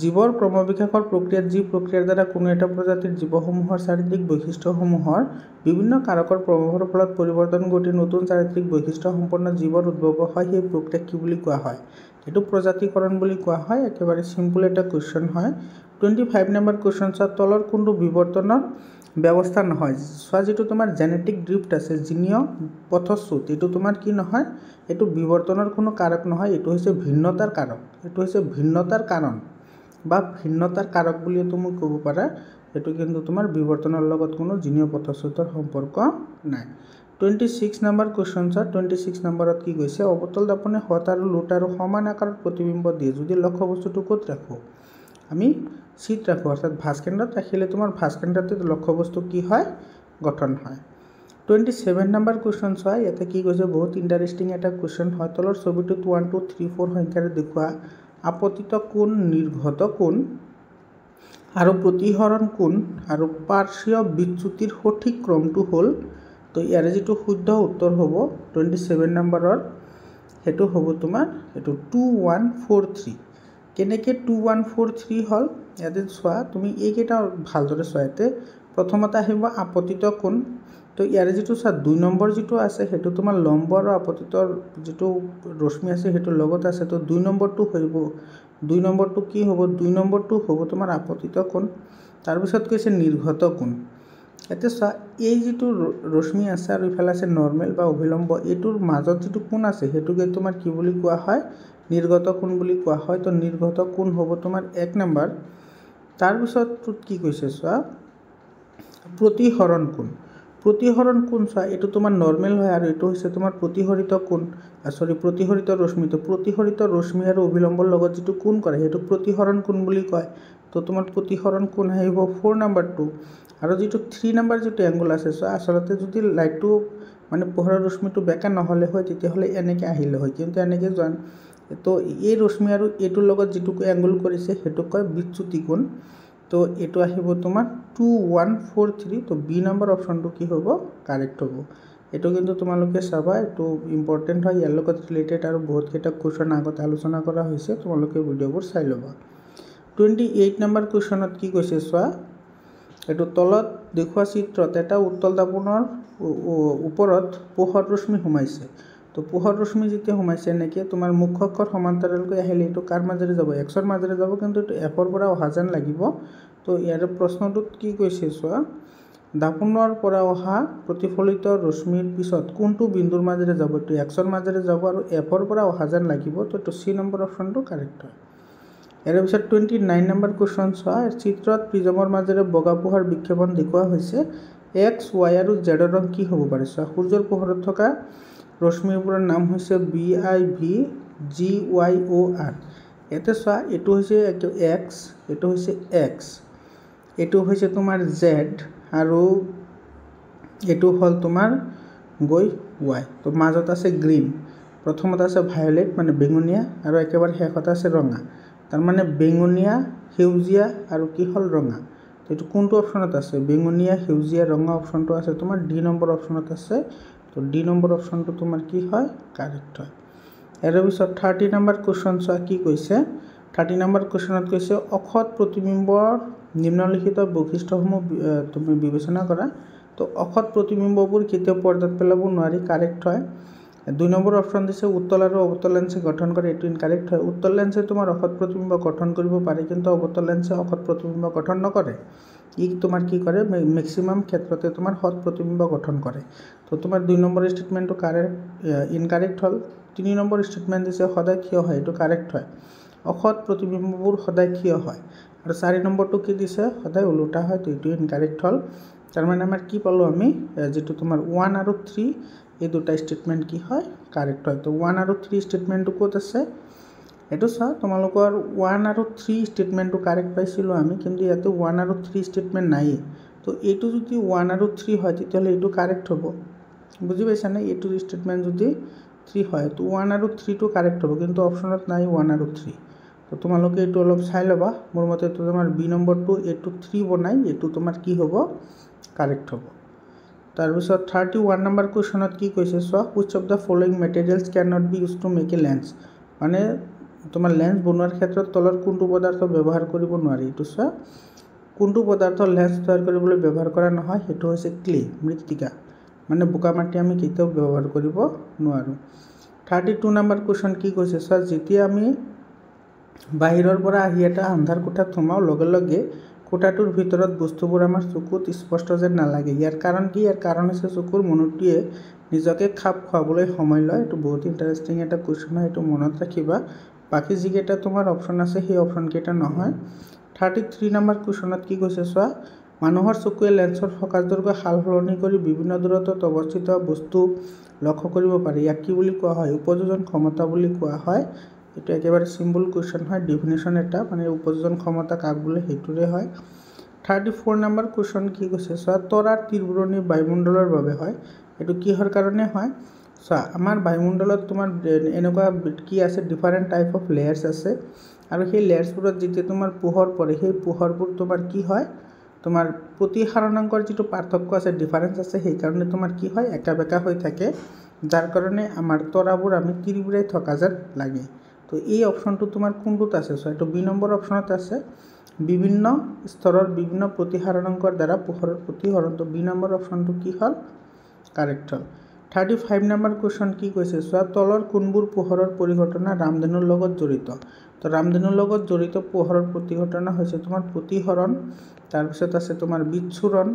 জীৱৰ ক্ৰমবিকাশৰ প্ৰক্ৰিয়াত যি প্ৰক্ৰিয়াৰ দ্বাৰা কোনো এটা প্ৰজাতিৰ জীৱসমূহৰ শাৰীৰিক বৈশিষ্ট্যসমূহৰ বিভিন্ন কাৰকৰ প্ৰভাৱৰ ফলত পৰিৱৰ্তন ঘটি নতুন শাৰীৰিক বৈশিষ্ট্য সম্পন্ন জীৱৰ উদ্ভৱ হয় সেই প্ৰক্ৰিয়াক কি বুলি কোৱা হয় এটো প্ৰজাতিকৰণ বুলি কোৱা হয় একেবাৰে সিম্পল এটা কোৱেশ্চন হয় 25 নম্বৰ কোৱেশ্চন চোৱা তলৰ কোনটো বিৱৰ্তনৰ ব্যৱস্থা নহয় চোৱা যেটো তোমাৰ জেনেটিক ড্ৰিফট আছে জিনীয় পথচ্যুত এটো তোমাৰ কি নহয় এটো বিৱৰ্তনৰ কোনো কাৰক নহয় এটো হৈছে ভিন্নতাৰ কাৰক এটো হৈছে ভিন্নতাৰ কাৰণ বা ভিন্নতাৰ কাৰক বুলি তুমি ক'ব পাৰা এটো কিন্তু তোমাৰ বিৱৰ্তনৰ লগত কোনো জিনীয় পথচ্যুতৰ সম্পৰ্ক নাই 26 নম্বৰ কোৱেশ্চন চোৱা 26 নম্বৰত কি কৈছে অবতল দাপনে হত আৰু লুট আৰু সমান আকাৰত প্ৰতিবিম্ব দিয়ে যদি লক্ষ্য বস্তুটো ক'ত ৰাখো আমি চিত ৰাখো অৰ্থাৎ ভাস্কেন্দ্ৰত ৰাখিলে তোমাৰ ভাস্কেন্দ্ৰতে লক্ষ্য বস্তু কি হয় গঠন হয় 27 নম্বৰ কোৱেশ্চন চোৱা ইয়াতে কি কৈছে বহুত ইন্টাৰেষ্টিং এটা কোৱেশ্চন হয় তলৰ ছবিটোত 1 2 3 4 সংখ্যাৰে দেখুৱা আপতিত কোণ নিৰ্ঘত কোণ আৰু প্ৰতিহৰণ কোণ আৰু পাৰ্শ্বীয় বিচ্যুতিৰ সঠিক ক্ৰমটো হ'ল তো ইয়াৰে যেটো শুদ্ধ উত্তৰ হ'ব 27 নম্বৰৰ হেতু হ'ব তোমাৰ এটো 2143 কেনেকে 2143 হল ইয়াতে চোৱা তুমি এইকেইটা ভালদৰে চোৱাতে প্ৰথমতে আহিব আপতিত কোণ তো ইয়াৰে যেটো চা 2 নম্বৰ যেটো আছে হেতু তোমাৰ লম্ব আৰু আপতিতৰ যেটো ৰশ্মি আছে হেতু লগত আছে তো 2 নম্বৰটো হইব 2 নম্বৰটো কি হ'ব 2 নম্বৰটো হ'ব তোমাৰ আপতিত কোণ তাৰ পিছত কৈছে নিৰ্ঘত কোণ এতে চোৱা এই যেটো ৰশ্মি আছে আৰু ইফালে আছে নৰমাল বা অভিলম্ব এটোৰ মাজত যেটো কোণ আছে হেতুকে তোমাৰ কি বুলি কোৱা হয় নিৰ্ঘত কোণ বুলি কোৱা হয় তো নিৰ্ঘত কোণ হ'ব তোমাৰ 1 নম্বৰ তাৰ পিছত কি কৈছে চোৱা প্ৰতিহৰণ কোণ চোৱা এটো তোমাৰ নৰমাল হয় আৰু এটো হৈছে তোমাৰ প্ৰতিহৰিত কোণ প্ৰতিহৰিত ৰশ্মি তো প্ৰতিহৰিত ৰশ্মি আৰু অভিলম্বৰ লগত যেটো কোণ কৰে হেতু প্ৰতিহৰণ কোণ বুলি কয় তো তোমাৰ প্ৰতিহৰণ কোণ আহিব 4 নম্বৰটো আৰু যেটো 3 নম্বৰ যেটো এংগল আছে চোৱা আসলতে যদি লাইটটো মানে পোহৰৰ ৰশ্মিটো বেকা নহলে হয় তেতিয়া হলে এনেকে আহিলে হয় কিন্তু এনেকে জান তো এই ৰশ্মি আৰু এটোৰ লগত যেটো এংগল কৰিছে হেতু কয় বিচ্যুতি কোণ তো এটো আহিব তোমাৰ 2143 তো বি নম্বৰ অপচনটো কি হ'ব কাৰেক্ট হ'ব এটো কিন্তু তোমালোকে চাবা এটো ইম্পৰ্টেন্ট হয় ইয়াৰ লগত ৰিলেটেড আৰু বহুত কেইটা কোৱেশ্চন আগতে আলোচনা কৰা হৈছে তোমালোকে ভিডিঅবোৰ চাই লবা 28 নম্বৰ কোৱেশ্চনত কি কৈছে চোৱা এটো তলত দেখুৱা চিত্ৰত এটা উত্তল দাপনৰ ওপৰত পোহৰ ৰশ্মি সোমাইছে তো পোহৰ ৰশ্মি যেতিয়া সোমাইছে নেকি তোমাৰ মুখ্য অক্ষৰ সমান্তৰালকৈ আহিলে এটো কাৰ মাজেৰে যাব এক্সৰ মাজেৰে যাব কিন্তু এটো এফৰ পৰা অহা যেন লাগিব তো ইয়াৰ প্ৰশ্নটোত কি কৈছে চোৱা দাপনৰ পৰা অহা প্ৰতিফলিত ৰশ্মিৰ পিছত কোনটো বিন্দুৰ মাজেৰে যাব এটো এক্সৰ মাজেৰে যাব আৰু এফৰ পৰা অহা যেন লাগিব তো এটো সি নম্বৰ অপচনটো কাৰেক্ট হয় এৰ পিছত 29 নম্বৰ কোৱেশ্চন চোৱা চিত্ৰত প্ৰিজমৰ মাজেৰে বগা পোহৰ বিক্ষেপণ দেখুৱা হৈছে x y আৰু z ৰং কি হ'ব পাৰে চোৱা সূৰ্যৰ পোহৰত থকা ৰশ্মিবোৰৰ নাম হৈছে BIV GYOR এতে চোৱা এটো হৈছে x এটো হৈছে x এটো হৈছে তোমাৰ z আৰু এটো হল তোমাৰ গৈ y তো মাজত আছে গ্ৰীন প্ৰথমত আছে ভায়োলেট মানে বেঙুনীয়া আৰু একেবাৰে শেষত আছে ৰঙা তাৰ মানে বেঙুনীয়া সেউজীয়া আৰু কি হল ৰঙা তো এটো কোনটো অপচনত আছে বেঙুনীয়া সেউজীয়া ৰঙা অপচনটো আছে তোমাৰ ডি নম্বৰ অপচনত আছে তো ডি নম্বৰ অপচনটো তোমাৰ কি হয় কাৰেক্ট হয় এৰ পিছত 30 নম্বৰ কোৱেশ্চন চোৱা কি কৈছে 30 নম্বৰ কোৱেশ্চনত কৈছে অক্ষত প্ৰতিবিম্বৰ নিম্নলিখিত বৈশিষ্ট্যসমূহ তুমি বিবেচনা কৰা তো অসৎ প্ৰতিবিম্ববোৰ কেতিয়াও পৰ্দাত পেলাব নোৱাৰি, কাৰেক্ট হয়। 2 নম্বৰ অপশ্যন দিছে উত্তল আৰু অৱতল লেন্সে গঠন কৰে, এইটো ইনকাৰেক্ট হয়। উত্তল লেন্সে তোমাৰ অসৎ প্ৰতিবিম্ব গঠন কৰিব পাৰে, কিন্তু অৱতল লেন্সে অসৎ প্ৰতিবিম্ব গঠন নকৰে। ই তোমাৰ কি কৰে, মেক্সিমাম ক্ষেত্ৰতে তোমাৰ সৎ প্ৰতিবিম্ব গঠন কৰে। তো তোমাৰ 2 নম্বৰ ষ্টেটমেণ্টটো ইনকাৰেক্ট হ'ল। 3 নম্বৰ ষ্টেটমেণ্ট দিছে সদায় থিয় হয়, এইটো কাৰেক্ট হয়। অসৎ প্ৰতিবিম্ববোৰ সদায় থিয় হয়। আৰু 4 নম্বৰটো কি দিছে, সদায় ওলোটা হয়, তো এইটো ইনকাৰেক্ট হ'ল। তাৰমানে আমাৰ কি পালোঁ আমি, যিটো তোমাৰ 1 আৰু 3 এই দুটা ষ্টেটমেণ্ট কি হয়, কাৰেক্ট হয়। তো 1 আৰু 3 ষ্টেটমেণ্টটো ক'ত আছে, এইটো চোৱা, তোমালোকৰ 1 আৰু 3 ষ্টেটমেণ্টটো কাৰেক্ট পাইছিলোঁ আমি, কিন্তু ইয়াতে 1 আৰু 3 ষ্টেটমেণ্ট নাইয়ে। তো এইটো যদি 1 আৰু 3 হয় তেতিয়াহ'লে এইটো কাৰেক্ট হ'ব, বুজি পাইছানে? এইটো ষ্টেটমেণ্ট যদি 3 হয় তো 1 আৰু 3টো কাৰেক্ট হ'ব, কিন্তু অপশ্যনত নাই 1 আৰু 3। তো তোমালোকে এইটো অলপ চাই ল'বা। মোৰ মতে তোমাৰ বি নম্বৰটো এইটো 3 বনাই, এইটো তোমাৰ কি হ'ব, কাৰেক্ট হ'ব। তাৰপিছত 31 নম্বৰ কুৱেশ্যনত কি কৈছে চোৱা, which of the following materials can not be use to make a lens. মানে তোমাৰ লেন্স বনোৱাৰ ক্ষেত্ৰত তলৰ কোনটো পদাৰ্থ ব্যৱহাৰ কৰিব নোৱাৰি, এইটো চোৱা। কোনটো পদাৰ্থ লেন্স তৈয়াৰ কৰিবলৈ ব্যৱহাৰ কৰা নহয়, সেইটো হৈছে ক্লে, মৃত্তিকা। মানে বোকা মাটি আমি কেতিয়াও ব্যৱহাৰ কৰিব নোৱাৰোঁ। 32 নম্বৰ কুৱেশ্যন কি কৈছে চোৱা, যেতিয়া আমি বাহিৰৰ পৰা আহি এটা আন্ধাৰ কোঠাত সোমাওঁ, লগে লগে কোঠাটোৰ ভিতৰত বস্তুবোৰ আমাৰ চকুত স্পষ্ট যেন নালাগে। ইয়াৰ কাৰণ কি? ইয়াৰ কাৰণ হৈছে চকুৰ মনোটোৱে নিজকে খাপ খুৱাবলৈ সময় লয়। এইটো বহুত ইণ্টাৰেষ্টিং এটা কুৱেশ্যন হয়, এইটো মনত ৰাখিবা। বাকী যিকেইটা তোমাৰ অপশ্যন আছে সেই অপশ্যনকেইটা নহয়। 33 নম্বৰ কুৱেশ্যনত কি কৈছে চোৱা, মানুহৰ চকুৱে লেন্সৰ ফ'কাছ দৈৰ্ঘ্য সাল সলনি কৰি বিভিন্ন দূৰত্বত অৱস্থিত বস্তু লক্ষ্য কৰিব পাৰে। ইয়াক কি বুলি কোৱা হয়? উপযোজন ক্ষমতা বুলি কোৱা হয়। এইটো একেবাৰে চিম্পল কুৱেশ্যন হয়, ডেফিনেশ্যন এটা, মানে উপযোজন ক্ষমতা কাক বোলে সেইটোৰে হয়। 34 নম্বৰ কুৱেশ্যন কি কৈছে চোৱা, তৰাৰ তীব্ৰণি বায়ুমণ্ডলৰ বাবে হয়, এইটো কিহৰ কাৰণে হয়? চোৱা, আমাৰ বায়ুমণ্ডলত তোমাৰ এনেকুৱা কি আছে, ডিফাৰেণ্ট টাইপ অফ লেয়াৰ্ছ আছে, আৰু সেই লেয়াৰ্ছবোৰত যেতিয়া তোমাৰ পোহৰ পৰে, সেই পোহৰবোৰ তোমাৰ কি হয়, তোমাৰ প্ৰতিসাৰণাংকৰ যিটো পাৰ্থক্য আছে, ডিফাৰেঞ্চ আছে, সেইকাৰণে তোমাৰ কি হয়, একা বেকা হৈ থাকে, যাৰ কাৰণে আমাৰ তৰাবোৰ আমি তিৰিবিৰাই থকা যেন লাগে। তো এই অপশ্যনটো তোমাৰ কোনটোত আছে চোৱা, এইটো বি নম্বৰ অপশ্যনত আছে। বিভিন্ন স্তৰৰ বিভিন্ন প্ৰতিসাৰণাংকৰ দ্বাৰা পোহৰৰ প্ৰতিসৰণ, তো বি নম্বৰ অপশ্যনটো কি হ'ল, কাৰেক্ট হ'ল। 35 নম্বৰ কুৱেশ্যন কি কৈছে চোৱা, তলৰ কোনবোৰ পোহৰৰ পৰিঘটনা ৰামধেনুৰ লগত জড়িত। তো ৰামধেনুৰ লগত জড়িত পোহৰৰ প্ৰতিঘটনা হৈছে তোমাৰ প্ৰতিসৰণ, তাৰপিছত আছে তোমাৰ বিচ্ছুৰণ,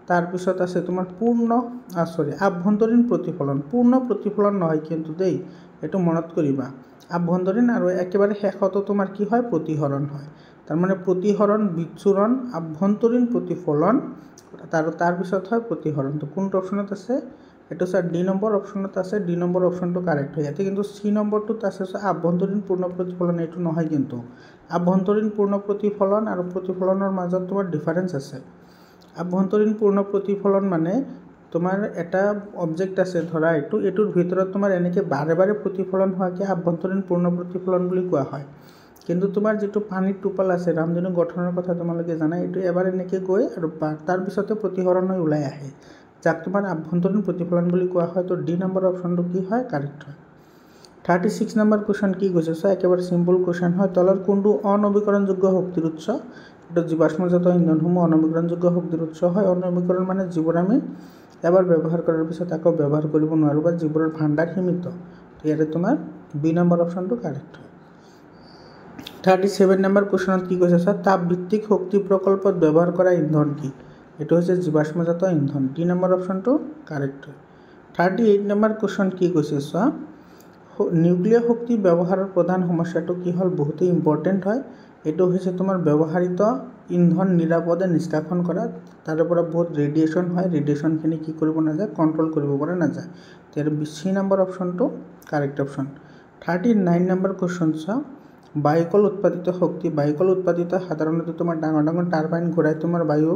তাৰপিছত আছে তোমাৰ আভ্যন্তৰীণ প্ৰতিফলন। পূৰ্ণ প্ৰতিফলন নহয় কিন্তু দেই, এইটো মনত কৰিবা। আভ্যন্তৰীণ আৰু একেবাৰে শেষতো তোমাৰ কি হয়, প্ৰতিসৰণ হয়। তাৰমানে প্ৰতিসৰণ, বিচ্ছুৰণ, আভ্যন্তৰীণ প্ৰতিফলন আৰু তাৰপিছত হয় প্ৰতিসৰণ। তো কোনটো অপশ্যনত আছে, এইটো চোৱা ডি নম্বৰ অপশ্যনত আছে, ডি নম্বৰ অপশ্যনটো কাৰেক্ট হয়। ইয়াতে কিন্তু চি নম্বৰটোত আছে চোৱা আভ্যন্তৰীণ পূৰ্ণ প্ৰতিফলন, এইটো নহয় কিন্তু। আভ্যন্তৰীণ পূৰ্ণ প্ৰতিফলন আৰু প্ৰতিফলনৰ মাজত তোমাৰ ডিফাৰেঞ্চ আছে। আভ্যন্তৰীণ পূৰ্ণ প্ৰতিফলন মানে তোমাৰ এটা অবজেক্ট আছে, ধৰা এইটোৰ ভিতৰত তোমাৰ এনেকৈ বাৰে বাৰে প্ৰতিফলন হোৱাকৈ আভ্যন্তৰীণ পূৰ্ণ প্ৰতিফলন বুলি কোৱা হয়। কিন্তু তোমাৰ যিটো পানীৰ টোপাল আছে, ৰামধেনু গঠনৰ কথা তোমালোকে জানা, এইটো এবাৰ এনেকৈ গৈ আৰু তাৰপিছতে প্ৰতিসৰণ হৈ ওলাই আহে, যাক তোমাৰ আভ্যন্তৰীণ প্ৰতিফলন বুলি কোৱা হয়। তো ডি নম্বৰ অপশ্যনটো কি হয়, কাৰেক্ট হয়। 36 নম্বৰ কুৱেশ্যন কি কৈছে চোৱা, একেবাৰে চিম্পল কুৱেশ্যন হয়, তলৰ কোনটো অনৱীকৰণযোগ্য শক্তিৰ উৎস। এইটো জীৱাশ্মজাত ইন্ধনসমূহ অনৱীকৰণযোগ্য শক্তিৰ উৎস হয়। অনৱীকৰণ মানে যিবোৰ আমি এবাৰ ব্যৱহাৰ কৰাৰ পিছত আকৌ ব্যৱহাৰ কৰিব নোৱাৰোঁ, বা যিবোৰৰ ভাণ্ডাৰ সীমিত। ইয়াতে তোমাৰ বি নম্বৰ অপশ্যনটো কাৰেক্ট হয়। 37 নম্বৰ কুৱেশ্যনত কি কৈছে চোৱা, তাপভিত্তিক শক্তি প্ৰকল্পত ব্যৱহাৰ কৰা ইন্ধন কি। এইটো হৈছে জীৱাশ্মজাত ইন্ধন, ডি নম্বৰ অপশ্যনটো কাৰেক্ট হয়। 38 নম্বৰ কুৱেশ্যন কি কৈছে চোৱা, নিউক্লিয়াৰ শক্তি ব্যৱহাৰৰ প্ৰধান সমস্যাটো কি হ'ল, বহুতেই ইম্পৰ্টেণ্ট হয়। এইটো হৈছে তোমাৰ ব্যৱহাৰিত ইন্ধন নিৰাপদে নিষ্কাশন কৰা, তাৰে পৰা বহুত ৰেডিয়েশ্যন হয়, ৰেডিয়েশ্যনখিনি কি কৰিব নাযায়, কণ্ট্ৰল কৰিব পৰা নাযায়। তেতিয়া চি নম্বৰ অপশ্যনটো কাৰেক্ট অপশ্যন। 39 নম্বৰ কুৱেশ্যন চোৱা, বায়ুকল উৎপাদিত শক্তি। বায়ুকল উৎপাদিত সাধাৰণতে তোমাৰ ডাঙৰ ডাঙৰ টাৰবাইন ঘূৰাই তোমাৰ বায়ু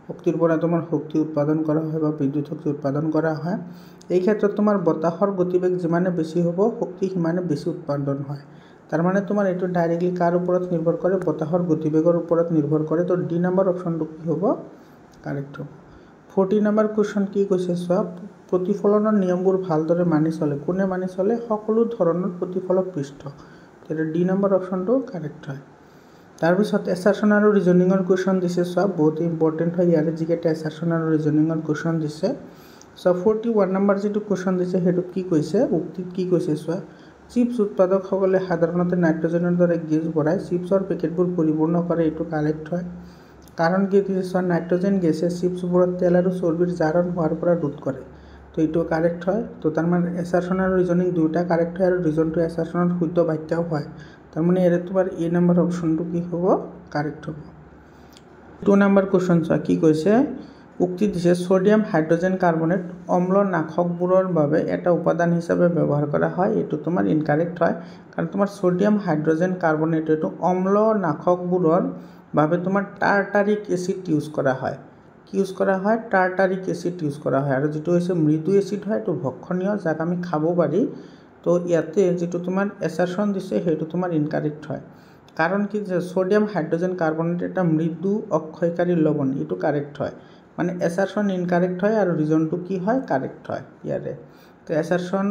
শক্তিৰ পৰা তোমাৰ শক্তি উৎপাদন কৰা হয় বা বিদ্যুৎ শক্তি উৎপাদন কৰা হয়। এই ক্ষেত্ৰত তোমাৰ বতাহৰ গতিবেগ যিমানে বেছি হ'ব, শক্তি সিমানে বেছি উৎপাদন হয়। তাৰমানে তোমাৰ এইটো ডাইৰেক্টলি কাৰ ওপৰত নিৰ্ভৰ কৰে, বতাহৰ গতিবেগৰ ওপৰত নিৰ্ভৰ কৰে। তো ডি নম্বৰ অপশ্যনটো কি হ'ব, কাৰেক্ট হ'ব। 40 নম্বৰ কুৱেশ্যন কি কৈছে চোৱা, প্ৰতিফলনৰ নিয়মবোৰ ভালদৰে মানি চলে। কোনে মানি চলে, সকলো ধৰণৰ প্ৰতিফলক পৃষ্ঠ। তেতিয়া ডি নম্বৰ অপশ্যনটো কাৰেক্ট হয়। তাৰপিছত এছাৰশ্যন আৰু ৰিজনিঙৰ কুৱেশ্যন দিছে চোৱা বহুত ইম্পৰ্টেণ্ট হয় ইয়াৰে যিকেইটা এছাৰশ্যন আৰু ৰিজনিঙৰ কুৱেশ্যন দিছে চোৱা 41 নম্বৰ যিটো কুৱেশ্যন দিছে সেইটোত কি কৈছে উক্তিত কি কৈছে চোৱা চিপছ উৎপাদকসকলে সাধাৰণতে নাইট্ৰজেনৰ দৰে গেছ ভৰাই চিপছৰ পেকেটবোৰ পৰিপূৰ্ণ কৰে এইটো কাৰেক্ট হয় কাৰণ কি দিছে চোৱা নাইট্ৰজেন গেছে চিপছবোৰত তেল আৰু চৰ্বিৰ জাৰণ হোৱাৰ পৰা ৰোধ কৰে তো এইটো কাৰেক্ট হয় তো তাৰমানে এছাৰশ্যন আৰু ৰিজনিং দুয়োটা কাৰেক্ট হয় আৰু ৰিজনটো এছাৰশ্যনৰ শুদ্ধ বাক্যও হয় তাৰমানে ইয়াৰে তোমাৰ এ নম্বৰ অপশ্যনটো কি হ'ব কাৰেক্ট হ'ব 2 নম্বৰ কুৱেশ্যন চোৱা কি কৈছে উক্তি দিছে সোডিয়াম হাইড্ৰোজেন কাৰ্বনেট অম্ল নাশকবোৰৰ বাবে এটা উপাদান হিচাপে ব্যৱহাৰ কৰা হয় এইটো তোমাৰ ইনকাৰেক্ট হয় কাৰণ তোমাৰ সোডিয়াম হাইড্ৰোজেন কাৰ্বনেট এইটো অম্ল নাশকবোৰৰ বাবে তোমাৰ টাৰ্টাৰিক এসিড ইউজ কৰা হয় কি ইউজ কৰা হয় টাৰ্টাৰিক এসিড ইউজ কৰা হয় আৰু যেটো হৈছে মৃদু এসিড হয় এটো ভক্ষণীয় যাক আমি খাব পাৰি তো ইয়াতে যেটো তোমাৰ এছাৰশ্যন দিছে হেতু তোমাৰ ইনকাৰেক্ট হয় কাৰণ কি যে সোডিয়াম হাইড্ৰোজেন কাৰ্বনেট এটা মৃদু অক্ষয়কাৰী লৱণ এটো কাৰেক্ট হয় মানে এছাৰশ্যন ইনকাৰেক্ট হয় আৰু ৰিজনটো কি হয় কাৰেক্ট হয় ইয়াৰে তো এছাৰশ্যন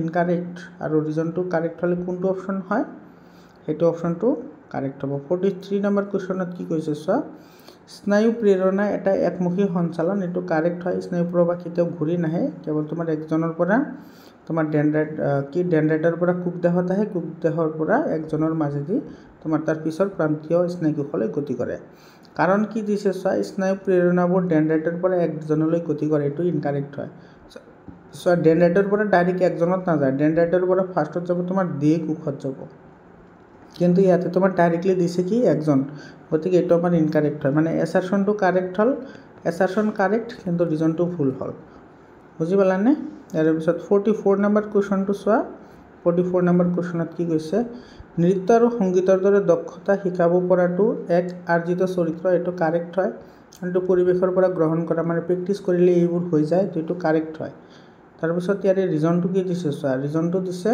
ইনকাৰেক্ট আৰু ৰিজনটো কাৰেক্ট হলে কোনটো অপশ্যন হয় হেতু অপশ্যনটো কাৰেক্ট হ'ব 43 নম্বৰ কোৱেশ্চনত কি কৈছে চোৱা স্নায়ু প্ৰেৰণা এটা একমুখী সঞ্চালন এটো কাৰেক্ট হয় স্নায়ু প্ৰবাহ কেতিয়াও ঘূৰি নাহে কেৱল তোমাৰ একজনৰ পৰা তোমাৰ ডেনড্ৰাইটৰ পৰা কুকদেহত আহে কুকদেহৰ পৰা একজনৰ মাজেদি তোমাৰ তাৰ পিছৰ প্ৰান্তীয় স্নায়ুকোষলৈ গতি কৰে কাৰণ কি দিছে চোৱা স্নায়ু প্ৰেৰণাবোৰ ডেনড্ৰাইটৰ পৰা একজনলৈ গতি কৰে এটো ইনকাৰেক্ট হয় চোৱা ডেনড্ৰাইটৰ পৰা ডাইৰেক্ট একজনত নাযায় ডেনড্ৰাইটৰ পৰা ফাৰ্ষ্টত যাব তোমাৰ দেহ কোষত যাব কিন্তু ইয়াতে তোমাৰ ডাইৰেক্টলি দিছে কি একজন গতিকে এটো আমাৰ ইনকাৰেক্ট হয় মানে এছাৰশ্যনটো কাৰেক্ট হল এছাৰশ্যন কাৰেক্ট কিন্তু ৰিজনটো ভুল হল বুজি পালানে ইয়াৰ পিছত 44 নম্বৰ কোৱেশ্চনটো চোৱা 44 নম্বৰ কোৱেশ্চনত কি কৈছে নৃত্য আৰু সংগীতৰ দৰে দক্ষতা শিকাব পৰাটো এক আৰ্জিত চৰিত্ৰ এটো কাৰেক্ট হয় কিন্তু পৰিবেশৰ পৰা গ্ৰহণ কৰা মানে প্ৰেক্টিস কৰিলে এইবোৰ হৈ যায় এটো কাৰেক্ট হয় তাৰ পিছত ইয়াৰে ৰিজনটো কি দিছে চোৱা ৰিজনটো দিছে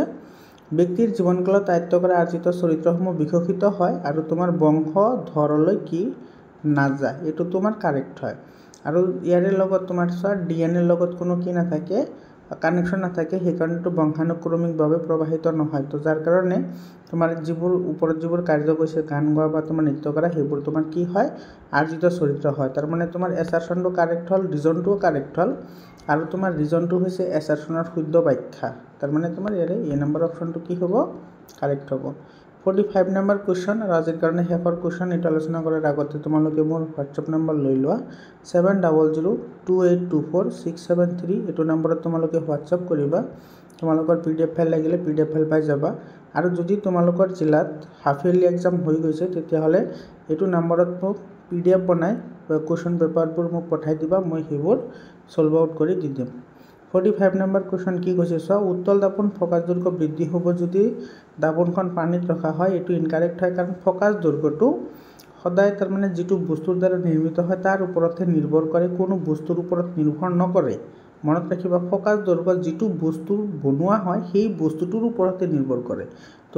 ব্যক্তিৰ জীৱনকালত আয়ত্ত কৰা আৰ্জিত চৰিত্ৰসমূহ বিকশিত হয় আৰু তোমাৰ বংশ ধৰলৈ কি নাযায় এটো তোমাৰ কাৰেক্ট হয় আৰু ইয়াৰে লগত তোমাৰ চোৱা ডিএনএ লগত কোনো কি নাথাকে কানেকশন নাথাকে হেকাৰণেটো বংশানুক্ৰমিকভাৱে প্ৰবাহিত নহয় তো যাৰ কাৰণে তোমাৰ যিবোৰ ওপৰত যিবোৰ কাৰ্য কৈছে গান গোৱা বা তোমাৰ নৃত্য কৰা হেবোৰ তোমাৰ কি হয় আৰ্জিত চৰিত্ৰ হয় তাৰ মানে তোমাৰ এছাৰশ্যনটো কাৰেক্ট হল ৰিজনটো কাৰেক্ট হল আৰু তোমাৰ ৰিজনটো হৈছে এছাৰশ্যনৰ শুদ্ধ ব্যাখ্যা তাৰ মানে তোমাৰ ইয়াৰে এ নম্বৰ অপশ্যনটো কি হ'ব কাৰেক্ট হ'ব 45 নম্বৰ কোৱেশ্চন আৰু আজিৰ কাৰণে শেষৰ কোৱেশ্চন এটা আলোচনা কৰাৰ আগতে তোমালোকে মোৰ WhatsApp নম্বৰ লৈ লোৱা 7002824673 এটো নম্বৰত তোমালোকে WhatsApp কৰিবা তোমালোকৰ PDF ফাইল লাগিলে PDF ফাইল পাই যাবা আৰু যদি তোমালোকৰ জিলাত হাফ ইয়াৰলি এক্সাম হৈ গৈছে তেতিয়া হলে এটো নম্বৰত মোক PDF বনাই কোৱেশ্চন পেপাৰবোৰ মোক পঠাই দিবা মই হেবোৰ সলভ আউট কৰি দি দিম 45 নম্বৰ কোৱেশ্চন কি কৈছে চোৱা উত্তল দাপন ফকাস দৈৰ্ঘ্য বৃদ্ধি হ'ব যদি দাপনখন পানীত ৰখা হয় এটো ইনকাৰেক্ট হয় কাৰণ ফকাস দৈৰ্ঘ্যটো সদায় তাৰ মানে যেটো বস্তুৰ দ্বাৰা নিৰ্মিত হয় তাৰ ওপৰতে নিৰ্ভৰ কৰে কোনো বস্তুৰ ওপৰত নিৰ্ভৰ নকৰে মনত ৰাখিবা ফকাস দৈৰ্ঘ্য যেটো বস্তু বনোৱা হয় সেই বস্তুটোৰ ওপৰতে নিৰ্ভৰ কৰে তো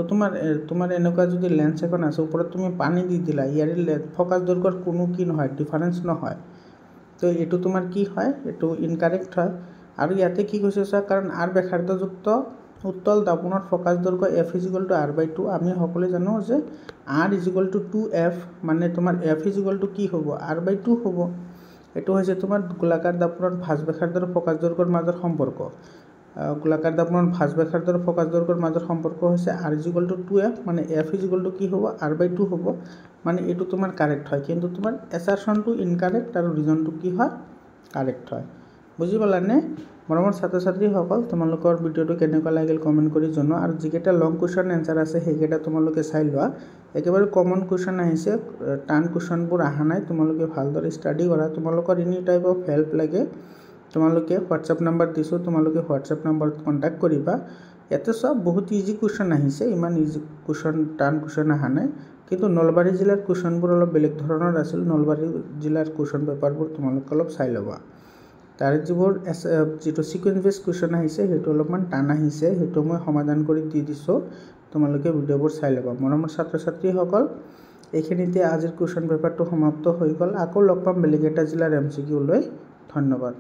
তোমাৰ এনেকুৱা যদি লেন্স এখন আছে ওপৰত তুমি পানী দি দিলা ইয়াৰে ফকাস দৈৰ্ঘ্যৰ কোনো কি নহয় ডিফাৰেন্স নহয় তো এটো তোমাৰ কি হয় এটো ইনকাৰেক্ট হয় আৰু ইয়াতে কি কৈছে চোৱা কাৰণ r ব্যাসাৰ্ধযুক্ত উত্তল দাপনৰ ফকাস দৈৰ্ঘ্য f r/2 আমি সকলোৱে জানো যে r 2f মানে তোমাৰ f কি হ'ব r/2 হ'ব এটো হৈছে তোমাৰ গোলাকাৰ দাপনৰ ভাঁজ ব্যাসাৰ্ধৰ ফকাস দৈৰ্ঘ্যৰ মাজৰ সম্পৰ্ক গোলাকাৰ দাপনৰ ভাঁজ ব্যাসাৰ্ধৰ ফকাস দৈৰ্ঘ্যৰ মাজৰ সম্পৰ্ক হৈছে r 2f মানে f কি হ'ব r/2 হ'ব মানে এটো তোমাৰ কাৰেক্ট হয় কিন্তু তোমাৰ এছাৰশ্যনটো ইনকাৰেক্ট আৰু ৰিজনটো কি হয় কাৰেক্ট হয় বুজি পালানে মৰমৰ ছাত্ৰ ছাত্ৰীসকল তোমালোকৰ ভিডিওটো কেনেকুৱা লাগিল কমেন্ট কৰি জনোৱা আৰু যিকেইটা লং কোৱেশ্চন এনসাৰ আছে সেইকেইটা তোমালোকে চাই লোৱা একেবাৰে কমন কোৱেশ্চন আহিছে টান কোৱেশ্চনবোৰ আহা নাই তোমালোকে ভালদৰে ষ্টাডি কৰা তোমালোকৰ এনি টাইপ অফ হেল্প লাগে তোমালোকে WhatsApp নম্বৰ দিছো তোমালোকে WhatsApp নম্বৰত কন্টাক্ট কৰিবা ইয়াতে সব বহুত ইজি কোৱেশ্চন আহিছে ইমান ইজি কোৱেশ্চন টান কোৱেশ্চন আহা নাই কিন্তু নলবাৰী জিলাৰ কোৱেশ্চনবোৰ অলপ বেলেগ ধৰণৰ আছিল নলবাৰী জিলাৰ কোৱেশ্চন পেপাৰবোৰ তোমালোকে অলপ চাই লবা তাৰ যিবোৰ যেটো সিকোয়েন্স বেস কোৱেশ্চন আহিছে হেতু অলপমান টান আহিছে হেতু মই সমাধান কৰি দি দিছো তোমালোকে ভিডিওবোৰ চাই লবা মৰমৰ ছাত্ৰ ছাত্ৰীসকল এইখিনিতে আজিৰ কোৱেশ্চন পেপাৰটো সমাপ্ত হৈ গল আকৌ লগ পাম বেলেগ এটা জিলাৰ MCQ লৈ ধন্যবাদ